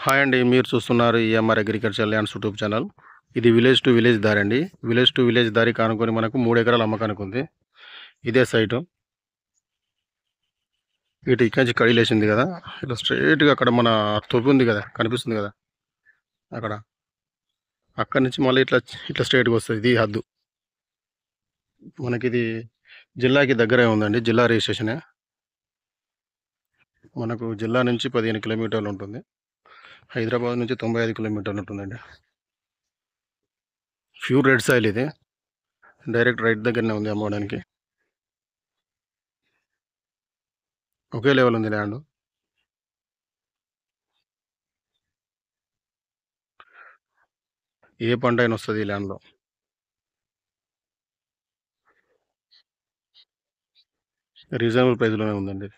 Hi అండి. మీరు చూస్తున్నారు EMR agriculture lands YouTube channel. ఇది విలేజ్ టు విలేజ్ దారి అండి. విలేజ్ టు విలేజ్ దారి కానుకొని మనకు 3 ఎకరాల అమ్మకానికి ఉంది. ఇదే సైటు. ఇటు ఇక్కడి నుంచి కడిలేసింది కదా, ఇట్లా స్ట్రైట్గా అక్కడ మన తొవ్వి ఉంది కదా, కనిపిస్తుంది కదా అక్కడ. అక్కడి నుంచి మళ్ళీ ఇట్లా ఇట్లా స్ట్రైట్గా వస్తుంది. ఇది హద్దు. మనకి ఇది జిల్లాకి దగ్గరే ఉందండి. జిల్లా రిజిస్ట్రేషనే. మనకు జిల్లా నుంచి 15 కిలోమీటర్లు ఉంటుంది. హైదరాబాద్ నుంచి 95 కిలోమీటర్లు ఉంటుందండి. ప్యూర్ రెడ్ సాయిల్ ఇది. డైరెక్ట్ రైట్ దగ్గరనే ఉంది అమ్మడానికి. ఒకే లెవెల్ ఉంది ల్యాండ్. ఏ పంట అయినా వస్తుంది ఈ ల్యాండ్లో. రీజనబుల్ ప్రైస్లోనే ఉందండి.